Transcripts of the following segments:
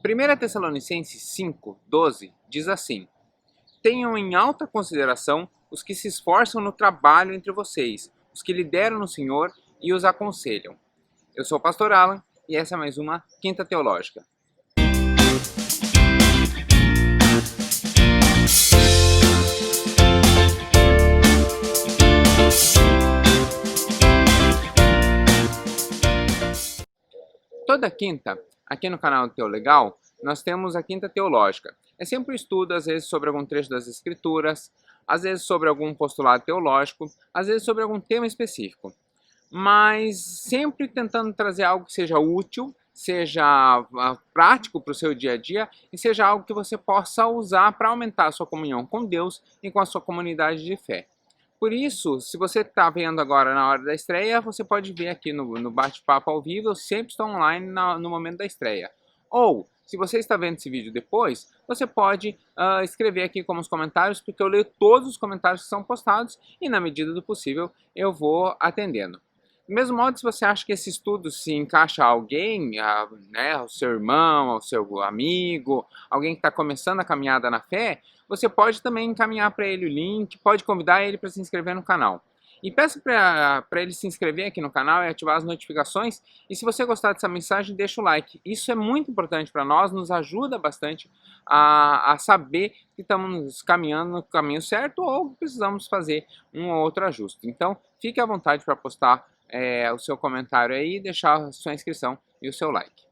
1 Tessalonicenses 5:12 diz assim: tenham em alta consideração os que se esforçam no trabalho entre vocês, os que lideram no Senhor e os aconselham. Eu sou o Pastor Alan e essa é mais uma Quinta Teológica. Toda quinta, aqui no canal Teolegal, nós temos a Quinta Teológica. É sempre um estudo, às vezes sobre algum trecho das Escrituras, às vezes sobre algum postulado teológico, às vezes sobre algum tema específico. Mas sempre tentando trazer algo que seja útil, seja prático para o seu dia a dia e seja algo que você possa usar para aumentar a sua comunhão com Deus e com a sua comunidade de fé. Por isso, se você está vendo agora na hora da estreia, você pode ver aqui no bate-papo ao vivo, eu sempre estou online no momento da estreia. Ou, se você está vendo esse vídeo depois, você pode escrever aqui como os comentários, porque eu leio todos os comentários que são postados e, na medida do possível, eu vou atendendo. Do mesmo modo, se você acha que esse estudo se encaixa a alguém, ao seu irmão, ao seu amigo, alguém que está começando a caminhada na fé, você pode também encaminhar para ele o link, pode convidar ele para se inscrever no canal. E peça para ele se inscrever aqui no canal e ativar as notificações. E se você gostar dessa mensagem, deixa o like. Isso é muito importante para nós, nos ajuda bastante a saber que estamos caminhando no caminho certo ou precisamos fazer um ou outro ajuste. Então, fique à vontade para postar o seu comentário aí, deixar a sua inscrição e o seu like.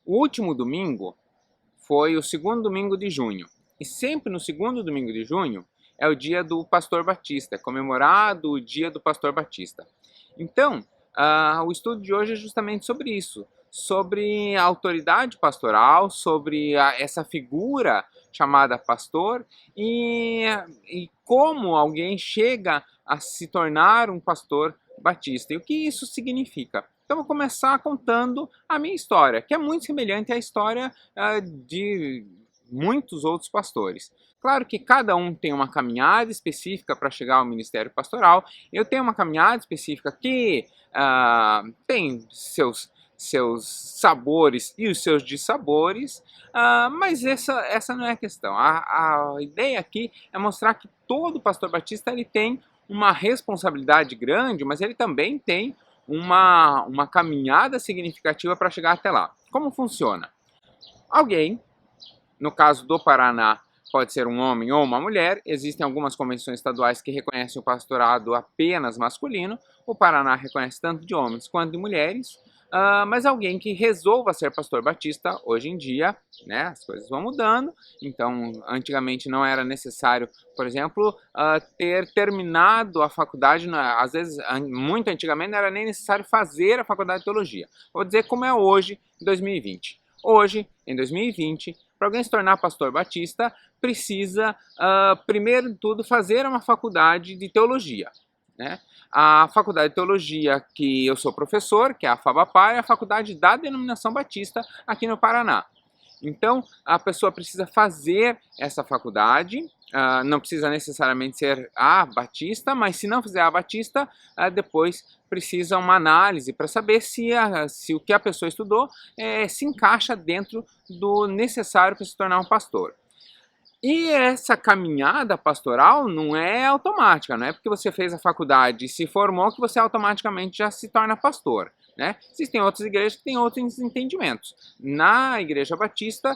O último domingo foi o segundo domingo de junho. E sempre no segundo domingo de junho é o dia do Pastor Batista, é comemorado o dia do Pastor Batista. Então, o estudo de hoje é justamente sobre isso, sobre a autoridade pastoral, sobre essa figura chamada pastor e como alguém chega a se tornar um pastor batista e o que isso significa. Então, vou começar contando a minha história, que é muito semelhante à história de muitos outros pastores. Claro que cada um tem uma caminhada específica para chegar ao ministério pastoral. Eu tenho uma caminhada específica que tem seus sabores e os seus dissabores, mas essa não é a questão. A ideia aqui é mostrar que todo pastor batista ele tem uma responsabilidade grande, mas ele também tem uma caminhada significativa para chegar até lá. Como funciona? Alguém, no caso do Paraná, pode ser um homem ou uma mulher, existem algumas convenções estaduais que reconhecem o pastorado apenas masculino, o Paraná reconhece tanto de homens quanto de mulheres, mas alguém que resolva ser pastor batista, hoje em dia, né, as coisas vão mudando, então antigamente não era necessário, por exemplo, ter terminado a faculdade, às vezes, muito antigamente não era nem necessário fazer a faculdade de teologia. Vou dizer como é hoje, em 2020. Hoje, em 2020, para alguém se tornar pastor batista, precisa, primeiro de tudo, fazer uma faculdade de teologia, né? A faculdade de teologia que eu sou professor, que é a FABAPA, é a faculdade da denominação batista aqui no Paraná. Então, a pessoa precisa fazer essa faculdade, não precisa necessariamente ser a batista, mas se não fizer a batista, depois precisa uma análise para saber se o que a pessoa estudou se encaixa dentro do necessário para se tornar um pastor. E essa caminhada pastoral não é automática, não é porque você fez a faculdade e se formou que você automaticamente já se torna pastor, né? Existem outras igrejas que têm outros entendimentos. Na Igreja Batista,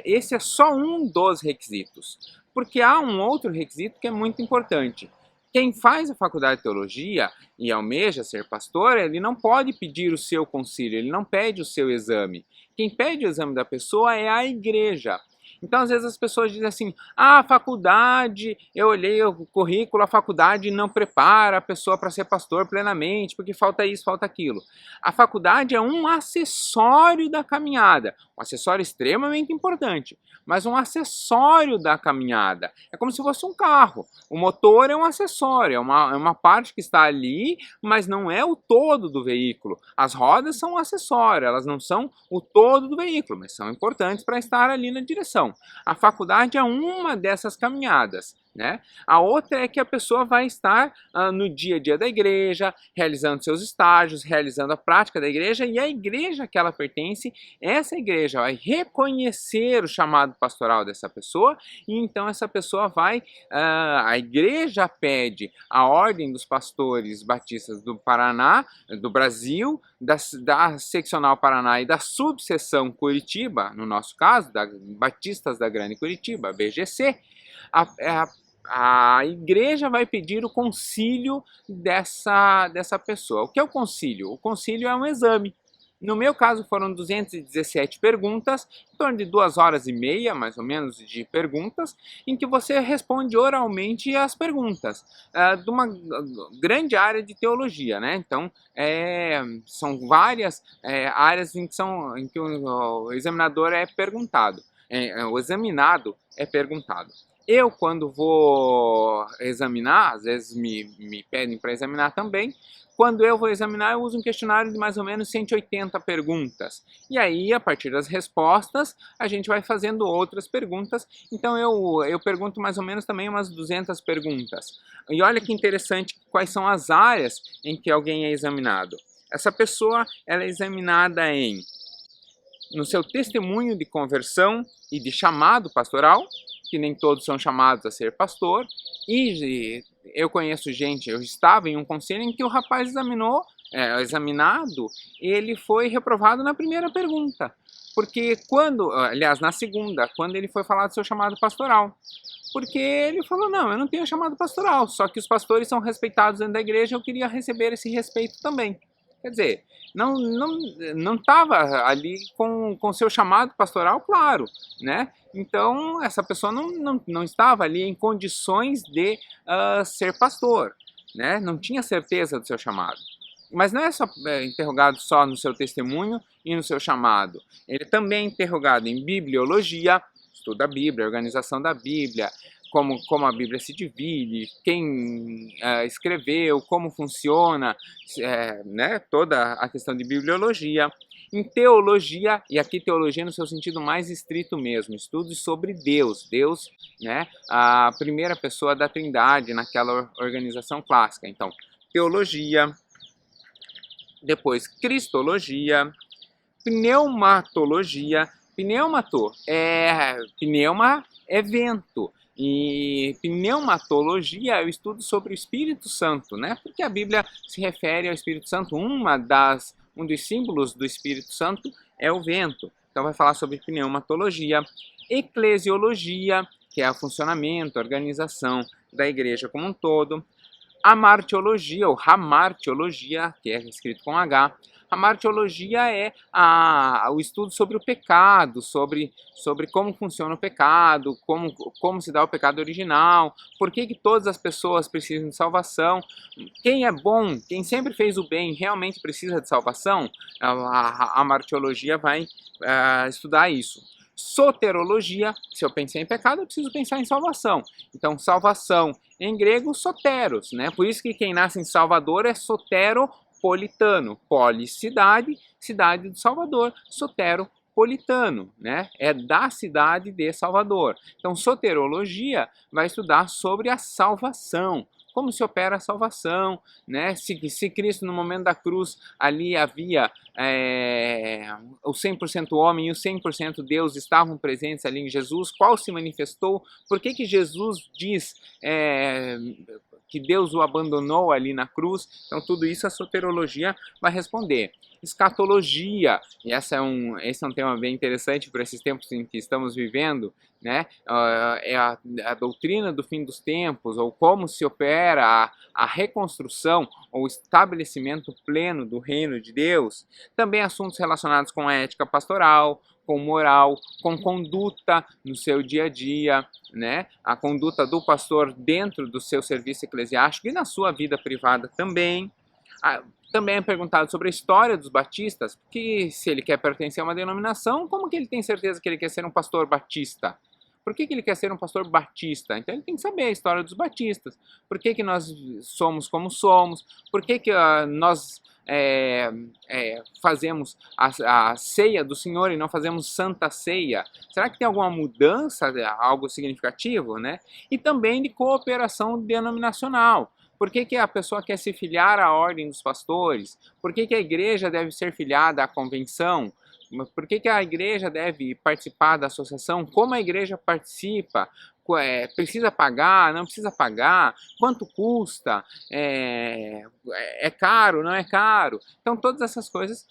esse é só um dos requisitos, porque há um outro requisito que é muito importante. Quem faz a faculdade de teologia e almeja ser pastor, ele não pode pedir o seu concílio, ele não pede o seu exame. Quem pede o exame da pessoa é a igreja. Então, às vezes as pessoas dizem assim, a faculdade, eu olhei o currículo, a faculdade não prepara a pessoa para ser pastor plenamente, porque falta isso, falta aquilo. A faculdade é um acessório da caminhada, um acessório extremamente importante, mas um acessório da caminhada. É como se fosse um carro, o motor é um acessório, é uma parte que está ali, mas não é o todo do veículo. As rodas são um acessório, elas não são o todo do veículo, mas são importantes para estar ali na direção. Então, a faculdade é uma dessas caminhadas, né? A outra é que a pessoa vai estar no dia a dia da igreja, realizando seus estágios, realizando a prática da igreja, e a igreja que ela pertence, essa igreja vai reconhecer o chamado pastoral dessa pessoa, e então essa pessoa vai, a igreja pede a ordem dos pastores batistas do Paraná, do Brasil, da seccional Paraná e da subseção Curitiba, no nosso caso, da Batistas da Grande Curitiba, BGC, a igreja vai pedir o concílio dessa pessoa. O que é o concílio? O concílio é um exame. No meu caso foram 217 perguntas, em torno de 2 horas e meia, mais ou menos, de perguntas, em que você responde oralmente as perguntas de uma grande área de teologia, né? Então, são várias áreas em que o examinador é perguntado, o examinado é perguntado. Eu, quando vou examinar, às vezes me pedem para examinar também, quando eu vou examinar, eu uso um questionário de mais ou menos 180 perguntas. E aí, a partir das respostas, a gente vai fazendo outras perguntas. Então, eu pergunto mais ou menos também umas 200 perguntas. E olha que interessante quais são as áreas em que alguém é examinado. Essa pessoa ela é examinada no seu testemunho de conversão e de chamado pastoral, que nem todos são chamados a ser pastor, e eu conheço gente, eu estava em um conselho em que o rapaz examinado, ele foi reprovado na primeira pergunta, porque na segunda, quando ele foi falar do seu chamado pastoral, porque ele falou, não, eu não tenho chamado pastoral, só que os pastores são respeitados dentro da igreja, eu queria receber esse respeito também. Quer dizer, não estava ali com seu chamado pastoral claro, né? Então, essa pessoa não estava ali em condições de ser pastor, né? Não tinha certeza do seu chamado. Mas não é só interrogado só no seu testemunho e no seu chamado. Ele também é interrogado em bibliologia, estudo da Bíblia, organização da Bíblia, como a Bíblia se divide, quem escreveu, como funciona, né, toda a questão de bibliologia. Em teologia, e aqui teologia no seu sentido mais estrito mesmo, estudos sobre Deus, né, a primeira pessoa da Trindade naquela organização clássica. Então, teologia, depois cristologia, pneumatologia. Pneuma é vento. E pneumatologia é o estudo sobre o Espírito Santo, né? Porque a Bíblia se refere ao Espírito Santo. Um dos símbolos do Espírito Santo é o vento. Então vai falar sobre pneumatologia. Eclesiologia, que é o funcionamento, a organização da igreja como um todo. Amartiologia, ou hamartiologia, que é escrito com H. A martiologia é o estudo sobre o pecado, sobre como funciona o pecado, como se dá o pecado original, por que todas as pessoas precisam de salvação, quem é bom, quem sempre fez o bem, realmente precisa de salvação. A martiologia vai estudar isso. Soterologia, se eu pensei em pecado, eu preciso pensar em salvação. Então, salvação, em grego, soteros, né? Por isso que quem nasce em Salvador é soteropolitano. Polis, cidade, cidade do Salvador, soteropolitano, né? É da cidade de Salvador. Então, soterologia vai estudar sobre a salvação. Como se opera a salvação, né? Se Cristo no momento da cruz ali havia o 100% homem e o 100% Deus estavam presentes ali em Jesus, qual se manifestou, por que Jesus diz que Deus o abandonou ali na cruz? Então tudo isso a soterologia vai responder. Escatologia, e esse é um tema bem interessante para esses tempos em que estamos vivendo, né? É a doutrina do fim dos tempos, ou como se opera a reconstrução ou estabelecimento pleno do reino de Deus. Também assuntos relacionados com a ética pastoral, com moral, com conduta no seu dia a dia, né? A conduta do pastor dentro do seu serviço eclesiástico e na sua vida privada também. Também é perguntado sobre a história dos batistas, que se ele quer pertencer a uma denominação, como que ele tem certeza que ele quer ser um pastor batista? Por que ele quer ser um pastor batista? Então ele tem que saber a história dos batistas. Por que nós somos como somos? Por que nós fazemos a ceia do Senhor e não fazemos santa ceia? Será que tem alguma mudança, algo significativo, né? E também de cooperação denominacional. Por que a pessoa quer se filiar à ordem dos pastores? Por que a igreja deve ser filiada à convenção? Por que a igreja deve participar da associação? Como a igreja participa? Precisa pagar? Não precisa pagar? Quanto custa? É caro? Não é caro? Então todas essas coisas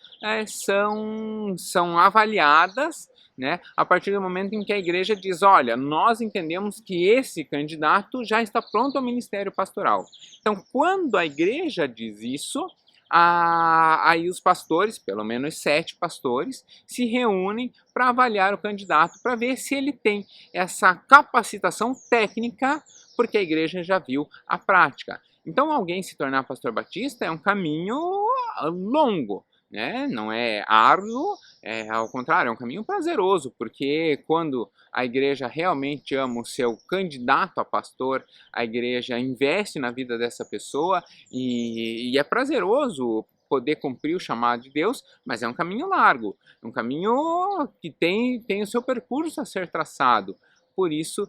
são avaliadas, né, a partir do momento em que a igreja diz, olha, nós entendemos que esse candidato já está pronto ao ministério pastoral. Então quando a igreja diz isso, aí os pastores, pelo menos 7 pastores, se reúnem para avaliar o candidato, para ver se ele tem essa capacitação técnica, porque a igreja já viu a prática. Então alguém se tornar pastor batista é um caminho longo, né? Não é árduo, ao contrário, é um caminho prazeroso, porque quando a igreja realmente ama o seu candidato a pastor, a igreja investe na vida dessa pessoa e é prazeroso poder cumprir o chamado de Deus, mas é um caminho largo, é um caminho que tem o seu percurso a ser traçado. Por isso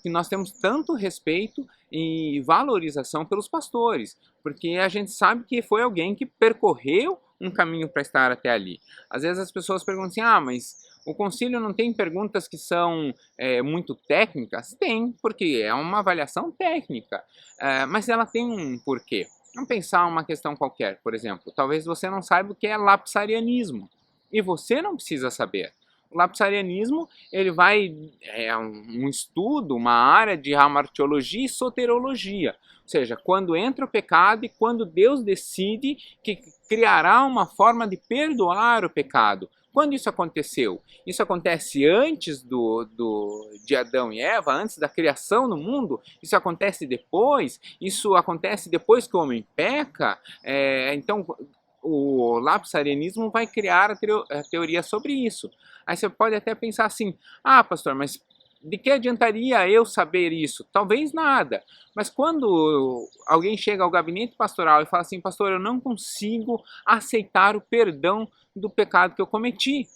que nós temos tanto respeito e valorização pelos pastores, porque a gente sabe que foi alguém que percorreu um caminho para estar até ali. Às vezes as pessoas perguntam assim, mas o concílio não tem perguntas que são muito técnicas? Tem, porque é uma avaliação técnica, mas ela tem um porquê. Vamos pensar uma questão qualquer, por exemplo, talvez você não saiba o que é lapsarianismo, e você não precisa saber. O lapsarianismo ele um estudo, uma área de hamartiologia e soteriologia, ou seja, quando entra o pecado e quando Deus decide que criará uma forma de perdoar o pecado. Quando isso aconteceu? Isso acontece antes de Adão e Eva, antes da criação do mundo? Isso acontece depois? Isso acontece depois que o homem peca? Então, o lapsarianismo vai criar a teoria sobre isso. Aí você pode até pensar assim, pastor, mas de que adiantaria eu saber isso? Talvez nada. Mas quando alguém chega ao gabinete pastoral e fala assim, pastor, eu não consigo aceitar o perdão do pecado que eu cometi.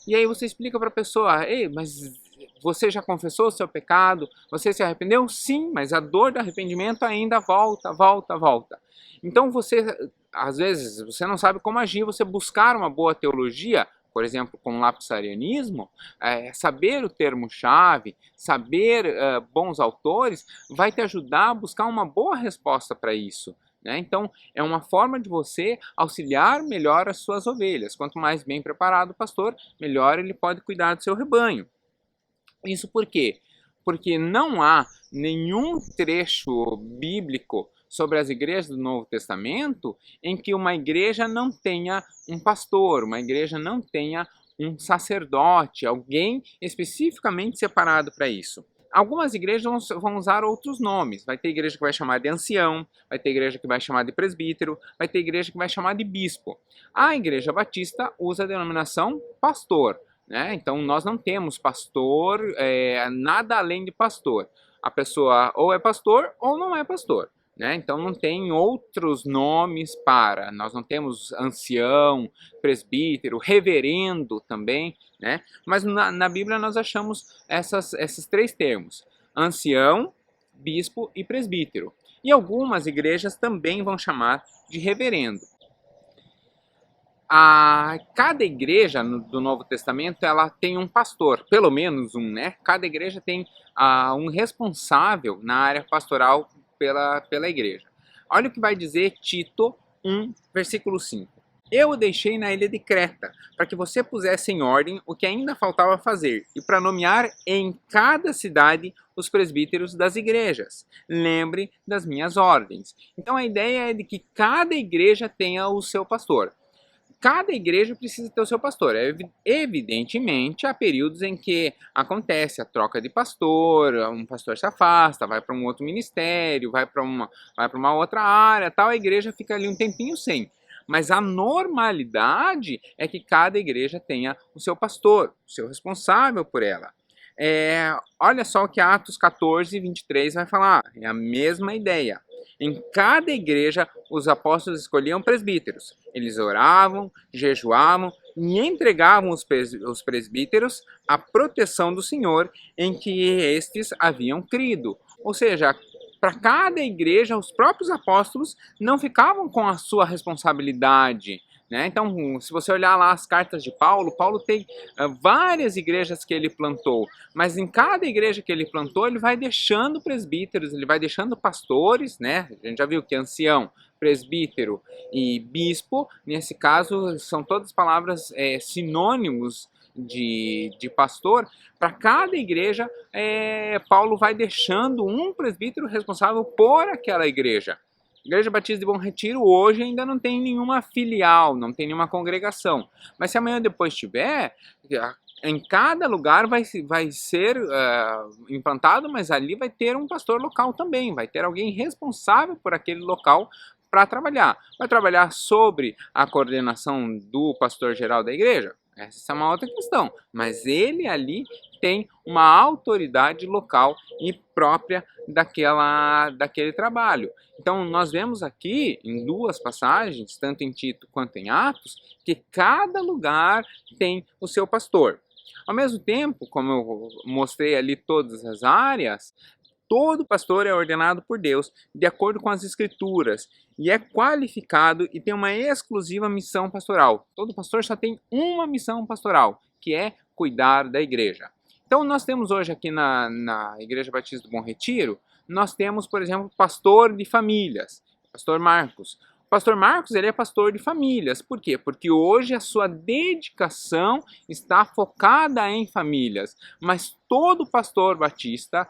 E aí você explica para a pessoa, ei, mas você já confessou o seu pecado? Você se arrependeu? Sim, mas a dor do arrependimento ainda volta. Então às vezes, você não sabe como agir, você buscar uma boa teologia, por exemplo, com o lapsarianismo, saber o termo-chave, saber bons autores, vai te ajudar a buscar uma boa resposta para isso. Né? Então, é uma forma de você auxiliar melhor as suas ovelhas. Quanto mais bem preparado o pastor, melhor ele pode cuidar do seu rebanho. Isso por quê? Porque não há nenhum trecho bíblico sobre as igrejas do Novo Testamento em que uma igreja não tenha um pastor, uma igreja não tenha um sacerdote, alguém especificamente separado para isso. Algumas igrejas vão usar outros nomes. Vai ter igreja que vai chamar de ancião, vai ter igreja que vai chamar de presbítero, vai ter igreja que vai chamar de bispo. A igreja batista usa a denominação pastor. Né? Então nós não temos pastor, nada além de pastor. A pessoa ou é pastor ou não é pastor. Né? Então não tem outros nomes para, nós não temos ancião, presbítero, reverendo também, né? Mas na Bíblia nós achamos esses 3 termos, ancião, bispo e presbítero. E algumas igrejas também vão chamar de reverendo. Cada igreja do Novo Testamento ela tem um pastor, pelo menos um, né? Cada igreja tem um responsável na área pastoral pela igreja. Olha o que vai dizer Tito 1, versículo 5. Eu o deixei na ilha de Creta, para que você pusesse em ordem o que ainda faltava fazer, e para nomear em cada cidade os presbíteros das igrejas. Lembre das minhas ordens. Então a ideia é de que cada igreja tenha o seu pastor. Cada igreja precisa ter o seu pastor. Evidentemente, há períodos em que acontece a troca de pastor, um pastor se afasta, vai para um outro ministério, vai para uma outra área, tal, a igreja fica ali um tempinho sem. Mas a normalidade é que cada igreja tenha o seu pastor, o seu responsável por ela. Olha só o que Atos 14, 23 vai falar. É a mesma ideia. Em cada igreja, os apóstolos escolhiam presbíteros. Eles oravam, jejuavam e entregavam os presbíteros à proteção do Senhor em que estes haviam crido. Ou seja, para cada igreja, os próprios apóstolos não ficavam com a sua responsabilidade, né? Então, se você olhar lá as cartas de Paulo, Paulo tem várias igrejas que ele plantou, mas em cada igreja que ele plantou, ele vai deixando presbíteros, ele vai deixando pastores, né? A gente já viu que ancião, presbítero e bispo, nesse caso, são todas palavras sinônimos de pastor. Para cada igreja, Paulo vai deixando um presbítero responsável por aquela igreja. Igreja Batista de Bom Retiro hoje ainda não tem nenhuma filial, não tem nenhuma congregação. Mas se amanhã depois tiver, em cada lugar vai ser implantado, mas ali vai ter um pastor local também, vai ter alguém responsável por aquele local para trabalhar. Vai trabalhar sobre a coordenação do pastor geral da igreja? Essa é uma outra questão, mas ele ali tem uma autoridade local e própria daquele trabalho. Então nós vemos aqui em duas passagens, tanto em Tito quanto em Atos, que cada lugar tem o seu pastor. Ao mesmo tempo, como eu mostrei ali todas as áreas, todo pastor é ordenado por Deus, de acordo com as Escrituras, e é qualificado e tem uma exclusiva missão pastoral. Todo pastor só tem uma missão pastoral, que é cuidar da igreja. Então nós temos hoje aqui na Igreja Batista do Bom Retiro, nós temos, por exemplo, pastor de famílias, pastor Marcos. O pastor Marcos, ele é pastor de famílias. Por quê? Porque hoje a sua dedicação está focada em famílias. Mas todo pastor batista,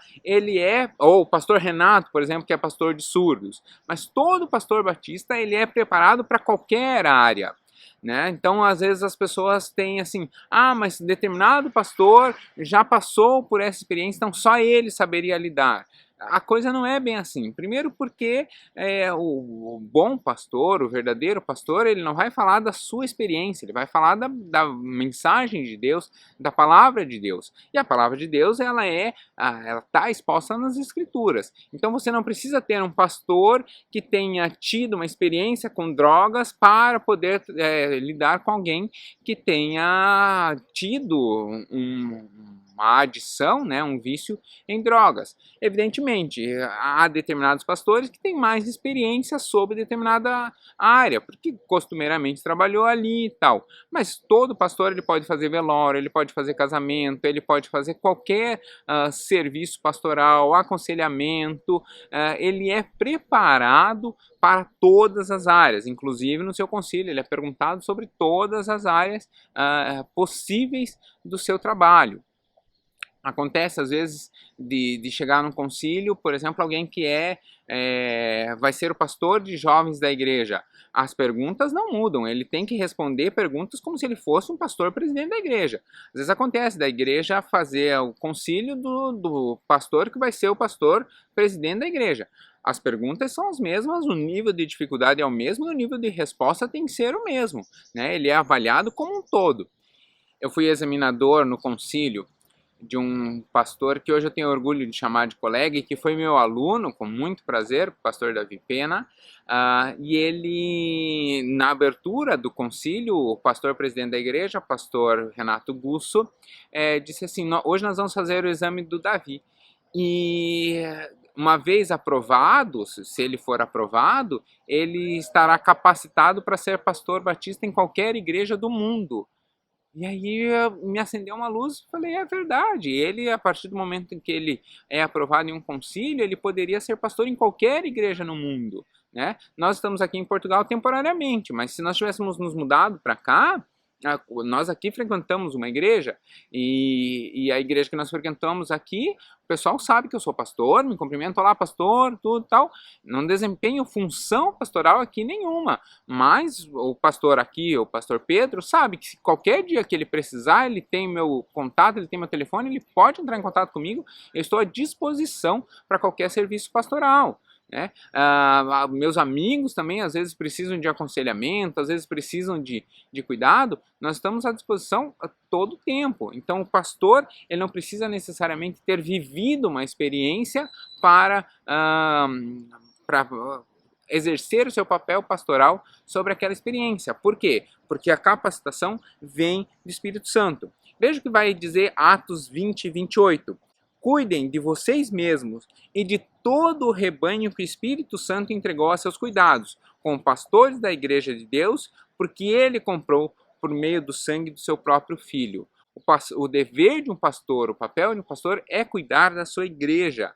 ou o pastor Renato, por exemplo, que é pastor de surdos. Mas todo pastor batista, ele é preparado para qualquer área. Né? Então, às vezes as pessoas têm assim, mas determinado pastor já passou por essa experiência, então só ele saberia lidar. A coisa não é bem assim. Primeiro porque o bom pastor, o verdadeiro pastor, ele não vai falar da sua experiência, ele vai falar da mensagem de Deus, da palavra de Deus. E a palavra de Deus, ela está exposta nas Escrituras. Então você não precisa ter um pastor que tenha tido uma experiência com drogas para poder lidar com alguém que tenha tido uma adição, né, um vício em drogas. Evidentemente, há determinados pastores que têm mais experiência sobre determinada área, porque costumeiramente trabalhou ali e tal. Mas todo pastor ele pode fazer velório, ele pode fazer casamento, ele pode fazer qualquer serviço pastoral, aconselhamento, ele é preparado para todas as áreas, inclusive no seu concílio, ele é perguntado sobre todas as áreas possíveis do seu trabalho. Acontece, às vezes, de chegar num concílio, por exemplo, alguém que vai ser o pastor de jovens da igreja. As perguntas não mudam, ele tem que responder perguntas como se ele fosse um pastor presidente da igreja. Às vezes acontece da igreja fazer o concílio do pastor que vai ser o pastor presidente da igreja. As perguntas são as mesmas, o nível de dificuldade é o mesmo e o nível de resposta tem que ser o mesmo, né? Ele é avaliado como um todo. Eu fui examinador no concílio de um pastor que hoje eu tenho orgulho de chamar de colega e que foi meu aluno, com muito prazer, o pastor Davi Pena, e ele, na abertura do concílio, o pastor presidente da igreja, pastor Renato Gusso, disse assim, hoje nós vamos fazer o exame do Davi, e uma vez aprovado, se ele for aprovado, ele estará capacitado para ser pastor batista em qualquer igreja do mundo. E aí me acendeu uma luz e falei, é verdade, ele a partir do momento em que ele é aprovado em um concílio, ele poderia ser pastor em qualquer igreja no mundo, né? Nós estamos aqui em Portugal temporariamente, mas se nós tivéssemos nos mudado para cá, nós aqui frequentamos uma igreja e a igreja que nós frequentamos aqui, o pessoal sabe que eu sou pastor, me cumprimento, olá pastor, tudo tal, não desempenho função pastoral aqui nenhuma, mas o pastor aqui, o pastor Pedro, sabe que se qualquer dia que ele precisar, ele tem meu contato, ele tem meu telefone, ele pode entrar em contato comigo, eu estou à disposição para qualquer serviço pastoral. né? Meus amigos também às vezes precisam de aconselhamento, às vezes precisam de cuidado. Nós estamos à disposição a todo tempo. Então o pastor, ele não precisa necessariamente ter vivido uma experiência para exercer o seu papel pastoral sobre aquela experiência. Por quê? Porque a capacitação vem do Espírito Santo. Veja o que vai dizer Atos 20, 28. Cuidem de vocês mesmos e de todo o rebanho que o Espírito Santo entregou a seus cuidados, como pastores da igreja de Deus, porque ele comprou por meio do sangue do seu próprio filho. O dever de um pastor, o papel de um pastor é cuidar da sua igreja.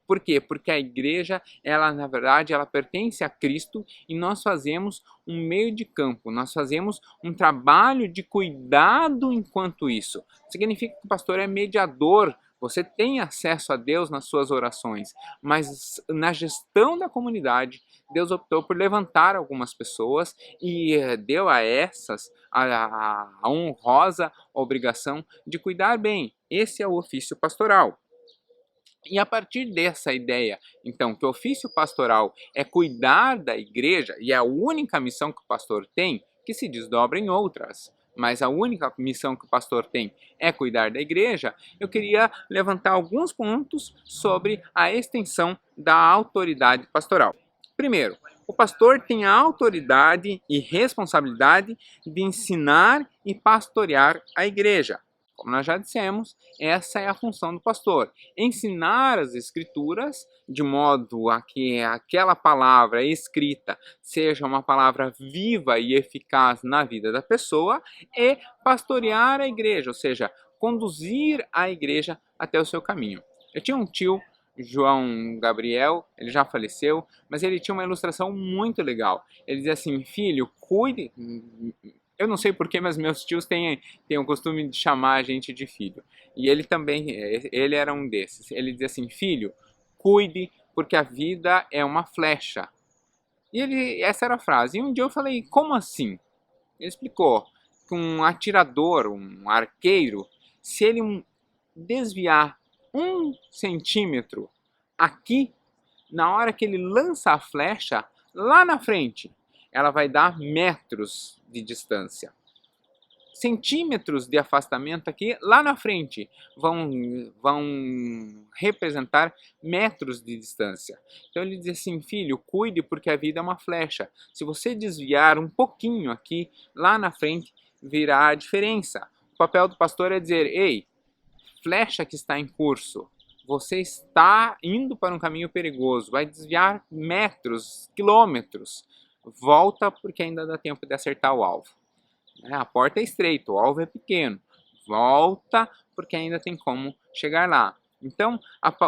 Por quê? Porque a igreja, ela na verdade, ela pertence a Cristo e nós fazemos um meio de campo, nós fazemos um trabalho de cuidado enquanto isso. Significa que o pastor é mediador. Você tem acesso a Deus nas suas orações, mas na gestão da comunidade, Deus optou por levantar algumas pessoas e deu a essas a honrosa obrigação de cuidar bem. Esse é o ofício pastoral. E a partir dessa ideia, então, que o ofício pastoral é cuidar da igreja, e é a única missão que o pastor tem, que se desdobra em outras, mas a única missão que o pastor tem é cuidar da igreja, eu queria levantar alguns pontos sobre a extensão da autoridade pastoral. Primeiro, o pastor tem a autoridade e responsabilidade de ensinar e pastorear a igreja. Como nós já dissemos, essa é a função do pastor. Ensinar as escrituras de modo a que aquela palavra escrita seja uma palavra viva e eficaz na vida da pessoa e pastorear a igreja, ou seja, conduzir a igreja até o seu caminho. Eu tinha um tio, João Gabriel, ele já faleceu, mas ele tinha uma ilustração muito legal. Ele dizia assim: filho, cuide... Eu não sei porquê, mas meus tios têm o costume de chamar a gente de filho. E ele também, ele era um desses. Ele dizia assim: filho, cuide, porque a vida é uma flecha. E essa era a frase. E um dia eu falei: como assim? Ele explicou que um atirador, um arqueiro, se ele desviar 1 centímetro aqui, na hora que ele lança a flecha, lá na frente, ela vai dar metros de distância. Centímetros de afastamento aqui, lá na frente, vão representar metros de distância. Então ele diz assim: filho, cuide, porque a vida é uma flecha. Se você desviar um pouquinho aqui, lá na frente, virá a diferença. O papel do pastor é dizer: ei, flecha que está em curso, você está indo para um caminho perigoso, vai desviar metros, quilômetros. Volta, porque ainda dá tempo de acertar o alvo. A porta é estreita, o alvo é pequeno. Volta, porque ainda tem como chegar lá. Então,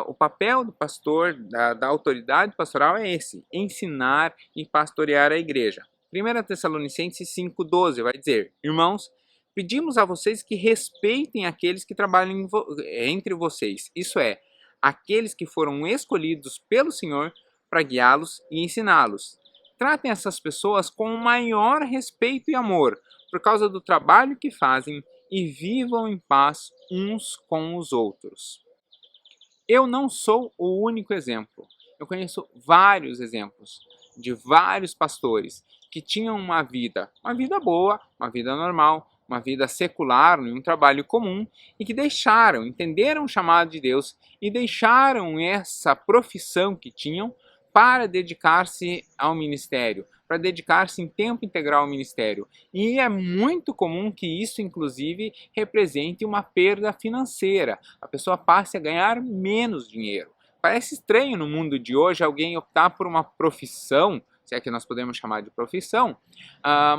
o papel do pastor, da autoridade pastoral é esse: ensinar e pastorear a igreja. 1 Tessalonicenses 5,12 vai dizer: irmãos, pedimos a vocês que respeitem aqueles que trabalham entre vocês, isso é, aqueles que foram escolhidos pelo Senhor para guiá-los e ensiná-los. Tratem essas pessoas com o maior respeito e amor, por causa do trabalho que fazem, e vivam em paz uns com os outros. Eu não sou o único exemplo. Eu conheço vários exemplos de vários pastores que tinham uma vida boa, uma vida normal, uma vida secular, um trabalho comum, e que entenderam o chamado de Deus e deixaram essa profissão que tinham para dedicar-se ao ministério, para dedicar-se em tempo integral ao ministério. E é muito comum que isso, inclusive, represente uma perda financeira. A pessoa passe a ganhar menos dinheiro. Parece estranho no mundo de hoje alguém optar por uma profissão, se é que nós podemos chamar de profissão,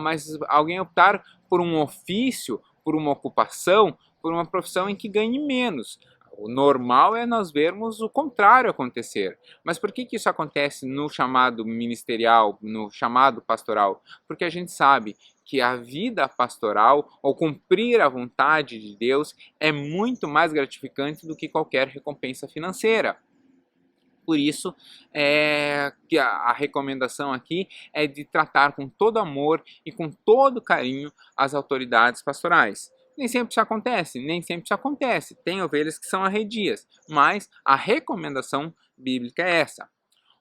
mas alguém optar por um ofício, por uma ocupação, por uma profissão em que ganhe menos. O normal é nós vermos o contrário acontecer. Mas por que isso acontece no chamado ministerial, no chamado pastoral? Porque a gente sabe que a vida pastoral, ou cumprir a vontade de Deus, é muito mais gratificante do que qualquer recompensa financeira. Por isso, que a recomendação aqui é de tratar com todo amor e com todo carinho as autoridades pastorais. Nem sempre isso acontece, tem ovelhas que são arredias, mas a recomendação bíblica é essa.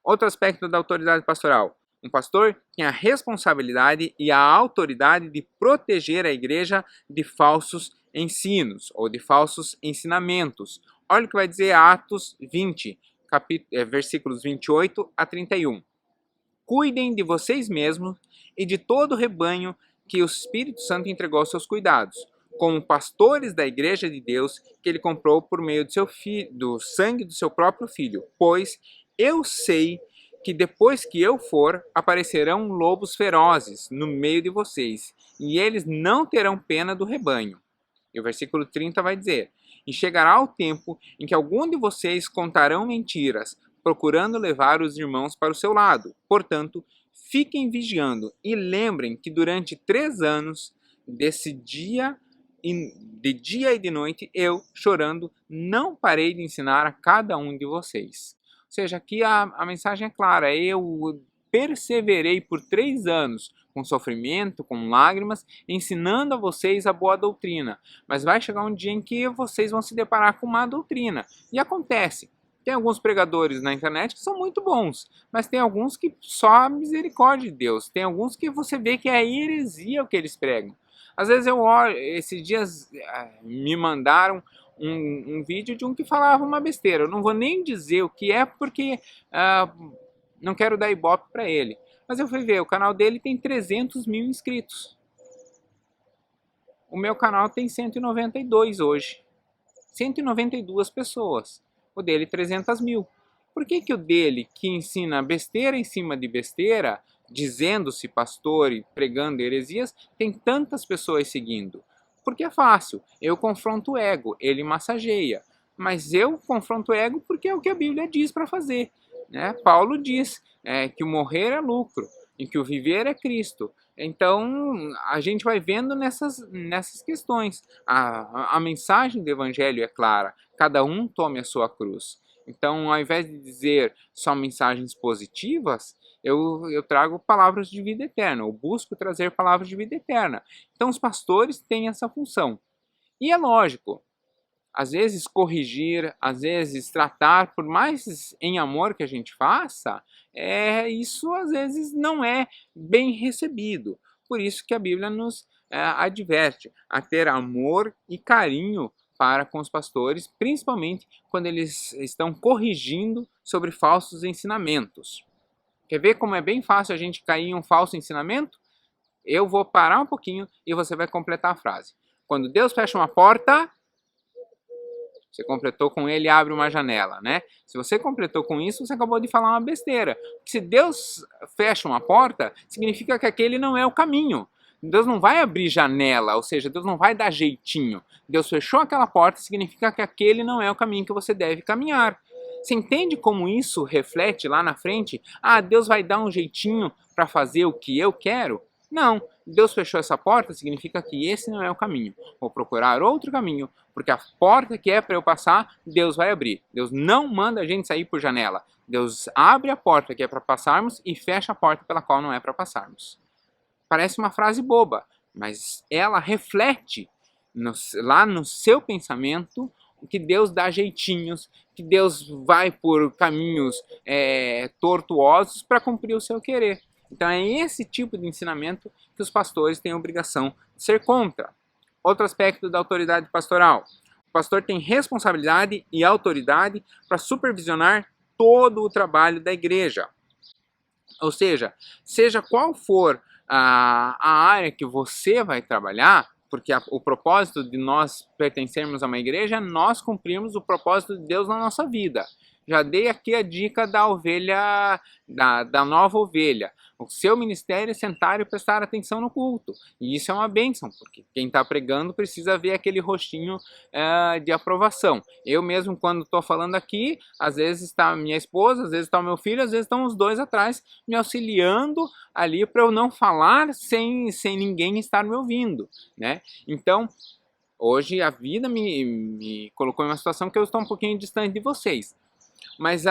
Outro aspecto da autoridade pastoral. Um pastor tem a responsabilidade e a autoridade de proteger a igreja de falsos ensinos ou de falsos ensinamentos. Olha o que vai dizer Atos 20, versículos 28 a 31. Cuidem de vocês mesmos e de todo o rebanho que o Espírito Santo entregou aos seus cuidados, como pastores da igreja de Deus que ele comprou por meio do sangue do seu próprio filho. Pois eu sei que depois que eu for, aparecerão lobos ferozes no meio de vocês, e eles não terão pena do rebanho. E o versículo 30 vai dizer: E chegará o tempo em que algum de vocês contarão mentiras, procurando levar os irmãos para o seu lado. Portanto, fiquem vigiando e lembrem que durante 3 anos, de dia e de noite, eu, chorando, não parei de ensinar a cada um de vocês. Ou seja, aqui a mensagem é clara: eu perseverei por 3 anos, com sofrimento, com lágrimas, ensinando a vocês a boa doutrina. Mas vai chegar um dia em que vocês vão se deparar com má doutrina. E acontece. Tem alguns pregadores na internet que são muito bons, mas tem alguns que só a misericórdia de Deus. Tem alguns que você vê que é heresia o que eles pregam. Às vezes eu olho, esses dias me mandaram um vídeo de um que falava uma besteira. Eu não vou nem dizer o que é porque não quero dar ibope para ele. Mas eu fui ver, o canal dele tem 300 mil inscritos. O meu canal tem 192 hoje. 192 pessoas. O dele 300 mil. Por que o dele, que ensina besteira em cima de besteira, dizendo-se pastor e pregando heresias, tem tantas pessoas seguindo? Porque é fácil. Eu confronto o ego, ele massageia. Mas eu confronto o ego porque é o que a Bíblia diz para fazer. Né? Paulo diz que o morrer é lucro e que o viver é Cristo. Então, a gente vai vendo nessas questões. A mensagem do Evangelho é clara. Cada um tome a sua cruz. Então, ao invés de dizer só mensagens positivas, eu trago palavras de vida eterna. Eu busco trazer palavras de vida eterna. Então, os pastores têm essa função. E é lógico, às vezes corrigir, às vezes tratar, por mais em amor que a gente faça, isso às vezes não é bem recebido. Por isso que a Bíblia nos adverte a ter amor e carinho para com os pastores, principalmente quando eles estão corrigindo sobre falsos ensinamentos. Quer ver como é bem fácil a gente cair em um falso ensinamento? Eu vou parar um pouquinho e você vai completar a frase. Quando Deus fecha uma porta, você completou com ele, abre uma janela, né? Se você completou com isso, você acabou de falar uma besteira. Se Deus fecha uma porta, significa que aquele não é o caminho. Deus não vai abrir janela, ou seja, Deus não vai dar jeitinho. Deus fechou aquela porta, significa que aquele não é o caminho que você deve caminhar. Você entende como isso reflete lá na frente? Deus vai dar um jeitinho para fazer o que eu quero? Não, Deus fechou essa porta, significa que esse não é o caminho. Vou procurar outro caminho, porque a porta que é para eu passar, Deus vai abrir. Deus não manda a gente sair por janela. Deus abre a porta que é para passarmos e fecha a porta pela qual não é para passarmos. Parece uma frase boba, mas ela reflete lá no seu pensamento que Deus dá jeitinhos, que Deus vai por caminhos tortuosos para cumprir o seu querer. Então é esse tipo de ensinamento que os pastores têm a obrigação de ser contra. Outro aspecto da autoridade pastoral. O pastor tem responsabilidade e autoridade para supervisionar todo o trabalho da igreja. Ou seja qual for a área que você vai trabalhar, porque o propósito de nós pertencermos a uma igreja é nós cumprirmos o propósito de Deus na nossa vida. Já dei aqui a dica da ovelha, da nova ovelha. O seu ministério é sentar e prestar atenção no culto. E isso é uma bênção, porque quem está pregando precisa ver aquele rostinho de aprovação. Eu mesmo, quando estou falando aqui, às vezes está minha esposa, às vezes está o meu filho, às vezes estão os dois atrás me auxiliando ali para eu não falar sem ninguém estar me ouvindo, né? Então, hoje a vida me colocou em uma situação que eu estou um pouquinho distante de vocês. mas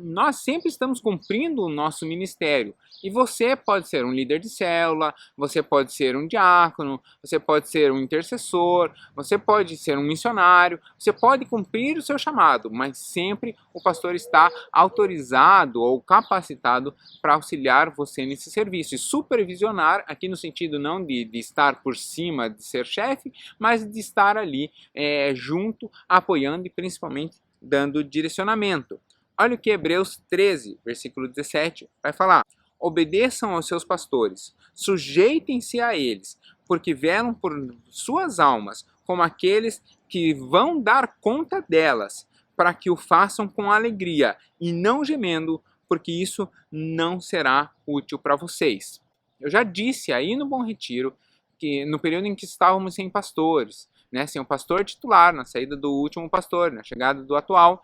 nós sempre estamos cumprindo o nosso ministério. E você pode ser um líder de célula, você pode ser um diácono, você pode ser um intercessor, você pode ser um missionário, você pode cumprir o seu chamado, mas sempre o pastor está autorizado ou capacitado para auxiliar você nesse serviço e supervisionar, aqui no sentido não de estar por cima, de ser chefe, mas de estar ali junto, apoiando e principalmente dando direcionamento. Olha o que Hebreus 13, versículo 17 vai falar. Obedeçam aos seus pastores, sujeitem-se a eles, porque velam por suas almas, como aqueles que vão dar conta delas, para que o façam com alegria e não gemendo, porque isso não será útil para vocês. Eu já disse aí no Bom Retiro que no período em que estávamos sem pastores, né, sem um pastor titular, na saída do último pastor, na chegada do atual,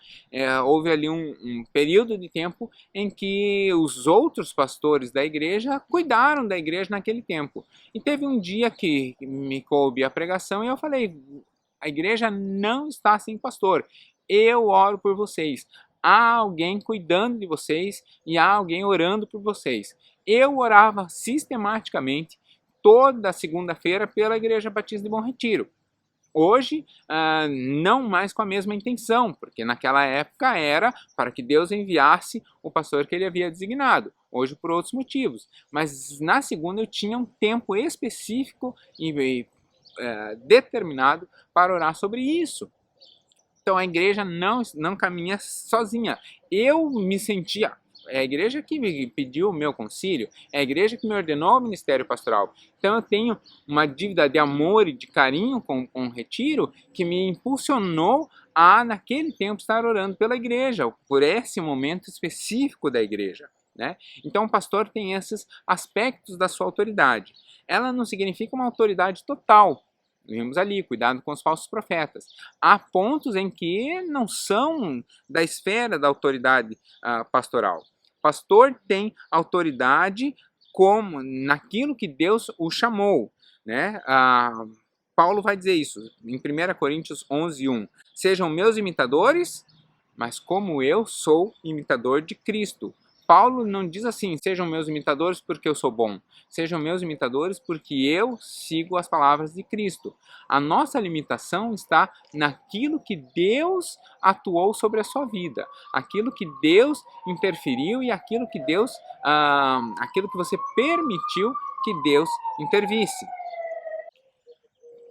houve ali um período de tempo em que os outros pastores da igreja cuidaram da igreja naquele tempo. E teve um dia que me coube a pregação e eu falei, a igreja não está sem pastor, eu oro por vocês. Há alguém cuidando de vocês e há alguém orando por vocês. Eu orava sistematicamente toda segunda-feira pela Igreja Batista de Bom Retiro. Hoje, não mais com a mesma intenção, porque naquela época era para que Deus enviasse o pastor que ele havia designado. Hoje por outros motivos. Mas na segunda eu tinha um tempo específico e determinado para orar sobre isso. Então a igreja não caminha sozinha. Eu me sentia, é a igreja que me pediu o meu concílio, é a igreja que me ordenou o ministério pastoral. Então eu tenho uma dívida de amor e de carinho com o retiro que me impulsionou a, naquele tempo, estar orando pela igreja, por esse momento específico da igreja, né? Então o pastor tem esses aspectos da sua autoridade. Ela não significa uma autoridade total. Vimos ali, cuidado com os falsos profetas. Há pontos em que não são da esfera da autoridade pastoral. Pastor tem autoridade como naquilo que Deus o chamou, né? Paulo vai dizer isso em 1 Coríntios 11:1. Sejam meus imitadores, mas como eu sou imitador de Cristo. Paulo não diz assim, sejam meus imitadores porque eu sou bom. Sejam meus imitadores porque eu sigo as palavras de Cristo. A nossa limitação está naquilo que Deus atuou sobre a sua vida. Aquilo que Deus interferiu e aquilo que aquilo que você permitiu que Deus intervisse.